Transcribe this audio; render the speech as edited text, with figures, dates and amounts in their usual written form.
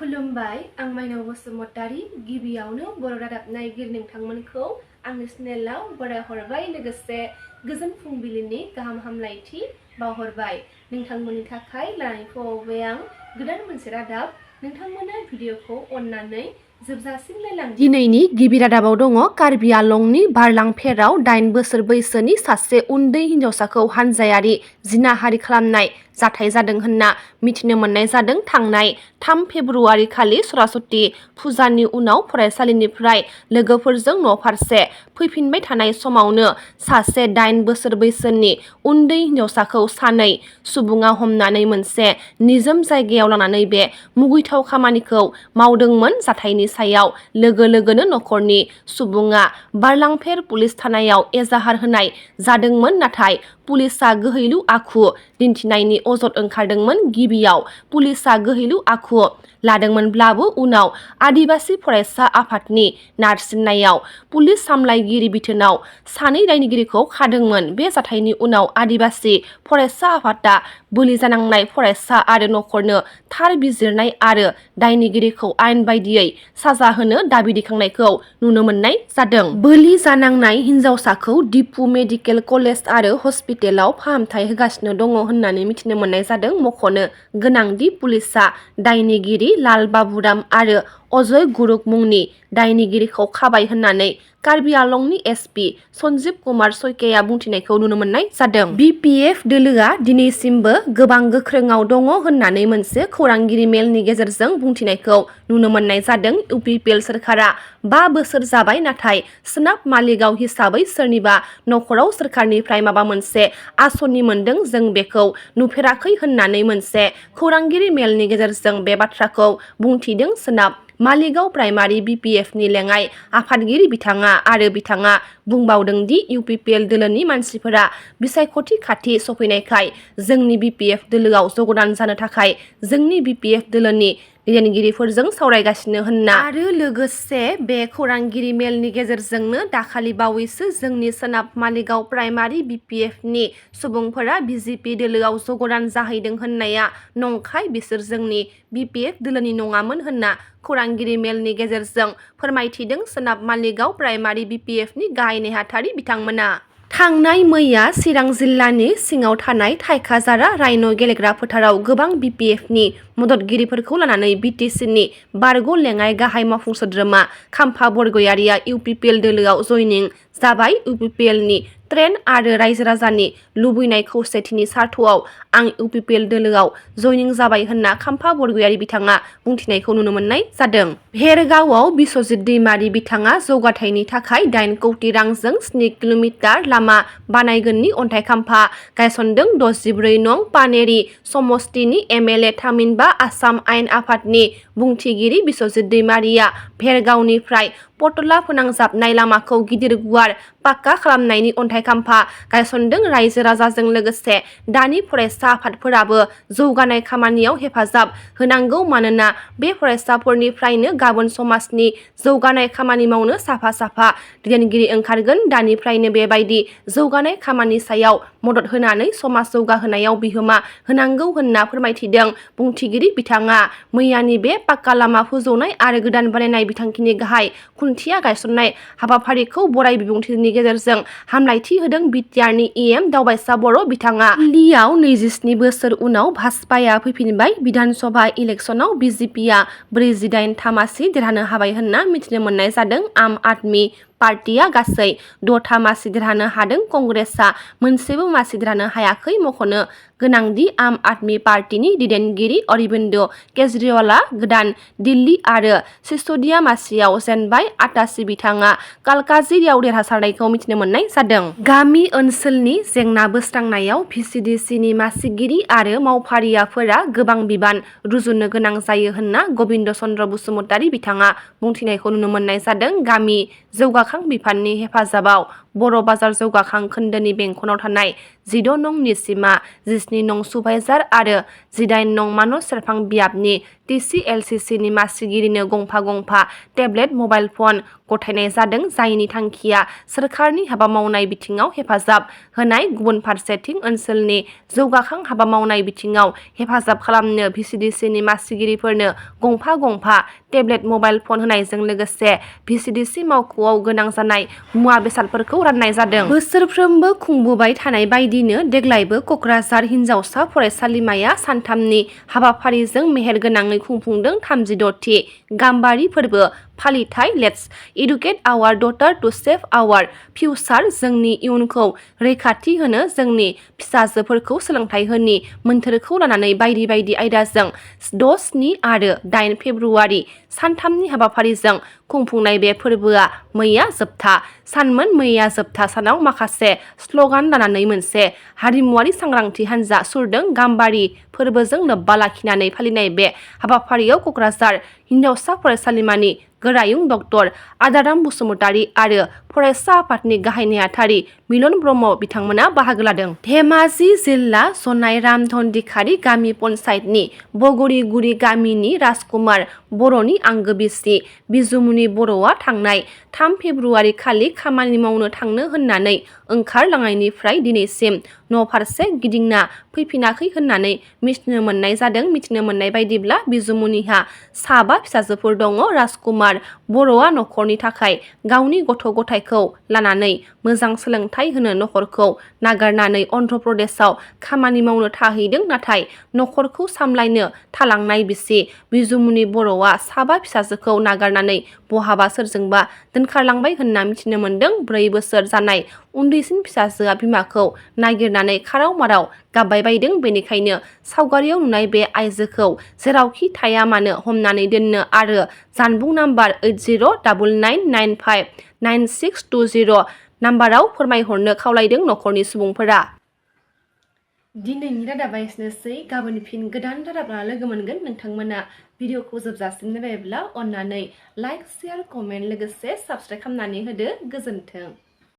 खुलुमबाय आं माइनाव बसुमतारी गिबियावनो बर' रादाब नायगिरि नोंथांमोनखौ आंनि चेनेलाव बरायहरबाय लोगोसे गोजोन फुंबिलिनि गाहाम हामलायथि बावहरबाय नोंथांमोननि थाखाय लानानै फैबाय आं गोदान मोनसे रादाब नोंथांमोना भिडिअखौ अननानै जोबजासिम नायलां। दिनैनि गिबि रादाबाव दङ कार्बि आंलंनि बारलांफेराव 8 बोसोर बैसोनि सासे उन्दै हिनजावसाखौ हानजायारि जिनाहारि खालामनाय जाथाय जादों होनना मिथिनो मोननाय जादों। थांनाय 3 फेब्रुआरि खालि सरस्वती फुजानि उनाव फरायसालिनिफ्राय लोगोफोरजों न'फारसे फैफिनबाय थानाय समावनो सासे 8 बोसोर बैसोनि उन्दै हिनजावसाखौ सानै सुबुङा हमनानै मोनसे निजोम जायगायाव लानानै बे मुगैथाव खामानिखौ मावदोंमोन। जाथायनि सायाव लोगो लोगोनो नखरनि सुबुङा बारलांफेर पुलिस थानायाव एजाहार होनाय जादोंमोन, नाथाय पुलिसआ गोहैलु आखु दिन्थिनायनि अजद ओंखारदोंमोन। गिबियाव पुलिसआ गोहैलु आखु लादोंमोनब्लाबो उनाव आदिबासि फरायसा आफादनि नारसिननायाव पुलिस सामलायगिरि बिथोनाव सानै दायनिगिरिखौ खादोंमोन। बे जाथायनि उनाव आदिबासि फरायसा आफादआ बोलि जानांनाय फरायसा आरो नखरनो थार बिजिरनाय आरो दायनिगिरिखौ आयेन बायदियै साजा होनो दाबि दैखांनायखौ नुनो मोननाय जादों। बोलि जानांनाय हिनजावसाखौ दिपु मेडिकेल कलेज आरो हस्पिटेलाव फाहामथाय होगासिनो दङ होननानै मिथिनो मोननाय जादों। मख'नो गोनांदि पुलिसआ दायनिगिरि लाल बाबुराम आरो अजय गुरुक मुंनि दायनिगिरिखौ खाबाय होननानै कार्बि आंलंनि एसपि सन्जीब कुमार सयकेया बुंथिनायखौ नुनो मोननाय जादों। बिपिएफ दोलोआ दिनैसिमबो गोबां गोख्रोंआव दङ होननानै मोनसे खौरांगिरि मेलनि गेजेरजों बुंथिनायखौ नुनो मोननाय जादों। इउपिपिएल सोरखारा 5 बोसोर जाबाय, नाथाय सोनाब मालिगाव हिसाबै सोरनिबा नखराव सोरखारनिफ्राय माबा मोनसे आसनि मोनदों जों बेखौ नुफेराखै होननानै मोनसे खौरांगिरि मेलनि गेजेरजों बे बाथ्राखौ बुंथिदों। सोनाब मालिगाव प्राइमारि बिपिएफनि लेङाइ आफादगिरि बिथाङा आरो बिथाङा बुंबावदों दि इउपिपिएल दोलोनि मानसिफोरा बिसायख'थि खाथि सफैनायखाय जोंनि बिपिएफ दोलोआव जगदान जानो थाखाय जोंनि बिपिएफ दोलोनि दैदेनगिरिफोरजों सावरायगासिनो होनना आरो लोगोसे बे खौरांगिरि मेलनि गेजेरजोंनो दाखालि बावैसो जोंनि सोनाब मालिगाव प्राइमारि बिपिएफनि सुबुंफोरा बिजेपि दोलोआव जगदान जाहैदों होननाया नंखाय, बिसोर जोंनि बिपिएफ दोलोनि नङामोन होनना खौरांगिरि मेलनि गेजेरजों फोरमायथिदों सोनाब मालिगाव प्राइमारि बिपिएफनि गाहाय नेहाथारि बिथांमोना। थांनाय मैया चिरां जिल्लानि सिङाव थानाय थाइखाजारा राइन' गेलेग्रा फोथाराव गोबां बिपिएफनि मददगिरिफोरखौ लानानै बिटिसिनि बारग' लेङाइ गाहाय मावफुं सोद्रोमा खाम्फा बरग'यारिया इउपिपिएल दोलोआव जयनिं जाबाय। इउपिपिएलनि ट्रेन्ड आरो रायजो राजानि लुबैनाय खौसेथिनि सार्थआव आं इउपिपिएल दोलोआव जयनिं जाबाय होनना खाम्फा बरग'यारि बिथाङा बुंथिनायखौ नुनो मोननाय जादों। भेरगावआव बिस्वजित दैमारि बिथाङा जौगाथायनि थाखाय 8 कौटि रांजों 7 किल'मिटार लामा बानायगोननि अन्थाइ खाम्फा गायसनदों। 64 नं पानेरि समस्तिनि एमएलए थामहिनबा आसाम आयेन आफादनि बुंथिगिरि बिस्वजित दैमारिया भेरगावनिफ्राय पटला फोनांजाबनाय लामाखौ गिदिर गुवार पाक्का खालामनायनि अन्थाइ खाम्फा गायसनदों। रायजो राजाजों लोगोसे दानि फरायसा आफादफोराबो जौगानाय खामानियाव हेफाजाब होनांगौ, मानोना बे फरायसाफोरनिफ्रायनो गाबोन समाजनि जौगानाय खामानि मावनो साफा साफा दैदेनगिरि ओंखारगोन। दानिफ्रायनो बेबायदि जौगानाय खामानि सायाव मदद होनानै समाज जौगाहोनायाव बिहोमा होनांगौ होनना फोरमायथिदों बुंथिगिरि बिथाङा। मैयानि बे पाक्का लामा फोजौनाय आरो गोदान बानायनाय बिथांखिनि गाहाय खुन्थिया गायसननाय हाबाफारिखौ बराय बिबुंथिनि गेजेरजों हामलायथि होदों बिटिआरनि इएम दावबायसा बर' बिथाङा। दिल्लीयाव 27 बोसोर उनाव भाजपाया फैफिनबाय। बिधान सभा इलेक्शनाव बिजेपिआ 48 था मासि देरहानो हाबाय होनना मिथिनो मोननाय जादों। आम आदमी पार्टीआ गासै 6 था मासि देरहानो हादों, कंग्रेसआ मोनसेबो मासि देरहानो हायाखै। मख'नो गोनांदि आम आदमी पार्टीनि दैदेनगिरि अरबिन्द केजरीवालआ गोदान दिल्ली आरो सिस'दिया मासियाव जेनबाय। 88 बिथाङा कालकाजियाव देरहासारनायखौ मिथिनो मोननाय जादों। गामि ओनसोलनि जेंना बोस्रांनायाव भिसिडिसिनि मासिगिरि आरो मावफारियाफोरा गोबां बिबान रुजुननो गोनां जायो होनना गबिन्द चन्द्र बसुमतारी बिथाङा बुंथिनायखौ नुनो मोननाय जादों। गामि जौगाखां बिफाननि हेफाजाबाव बर' बाजार जौगाखां खोन्दोनि बेंखनाव थानाय जिद' नं निसिमा 17 नं सुबाइजार आरो 18 नं मानस सेरफां बियाबनि TCLCCनि मासिगिरिनो गंफा गंफा टेब्लेट मबाइल फन गथायनाय जादों जायनि थांखिया सोरखारनि हाबा मावनाय बिथिङाव हेफाजाब होनाय गुबुन फारसेथिं ओनसोलनि जौगाखां हाबा मावनाय बिथिङाव हेफाजाब खालामनो VCDCनि मासिगिरिफोरनो गंफा गंफा टेब्लेट मबाइल फन होनायजों लोगोसे VCDC मावख'आव गोनां जानाय मुवा बेसादफोरखौ राननाय जादों। बोसोरफ्रोमबो खुंबोबाय थानाय बायदिनो देग्लायबो क'क्राझार हिनजावसा फरायसालिमाया सानथामनि हाबाफारिजों मेहेरगोनाङै खुंफुंदों 36थि गाम्बारि फोरबो फालिथाय let's educate our daughter to save our future जोंनि इयुनखौ रैखाथि होनो जोंनि फिसाजोफोरखौ सोलोंथाइ होनि मोन्थोरखौ लानानै बायदि बायदि आयदाजों 6, 7 आरो 8 फेब्रुआरि सानथामनि हाबाफारिजों खुंफुंनाय बे फोरबोआ मैया जोबथा सानमोन। मैया जोबथा सानाव माखासे स्ल'गान लानानै मोनसे हारिमुवारि सांग्रांथि हान्जा सुरदों। गाम्बारि फोरबोजों लोब्बा लाखिनानै फालिनाय बे हाबाफारियाव क'क्राझार हिनजावसा फरायसालिमानि गोरायुं डक्टर आदाराम बसुमतारी आरो फरायसा आफादनि गाहाय नेहाथारि मिलन ब्रह्म बिथांमोना बाहागो लादों। धेमाजि जिल्ला जनाय रामधनदिखारि गामि पन्चायतनि बगरिगुरि गामिनि राजकुमार बर'नि आंगो बिसि बिजुमुनि बर'आ थांनाय 3 फेब्रुआरि खालि खामानि मावनो थांनो होननानै ओंखारलांनायनिफ्राय दिनैसिम न'फारसे गिदिंना फैफिनाखै होननानै मिथिनो मोननाय जादों। मिथिनो मोननाय बायदिब्ला बिजुमुनिहा 7 फिसाजोफोर दङ। राजकुमार बर'आ न'खरनि थाखाय गावनि गथ' गथायखौ लानानै मोजां सोलोंथाइ होनो न'खरखौ नागारनानै अन्ध्र प्रदेशआव खामानि मावनो थाहैदों। नाथाय न'खरखौ सामलायनो थालांनाय बिसि बिजुमुनि बर'आ 7 फिसाजोखौ नागारनानै बहाबा सोरजोंबा दोनखारलांबाय होनना मिथिनो मोनदों। 4 बोसोर जानाय उन्दैसिन फिसाजोआ बिमाखौ नागिरनानै खाराव माराव गाबबाय बायदों। बेनिखायनो सावगारियाव नुनाय बे आइजोखौ जेरावखि थाया मानो हमनानै दोननो आरो जानबुं नाम्बार 8099959620 नाम्बाराव फोरमायहरनो खावलायदों न'खरनि सुबुंफोरा। दिनैनि रादाबा एसेनोसै। गाबोन फिन गोदान रादाब लाना लोगो मोनगोन। नोंथांमोना भिडिअखौ जोबजासिम नायबायब्ला अन्नानै लाइक, शेयार, कमेन्ट लोगोसे साबस्क्राइब खालामनानै होदो। गोजोन्थों।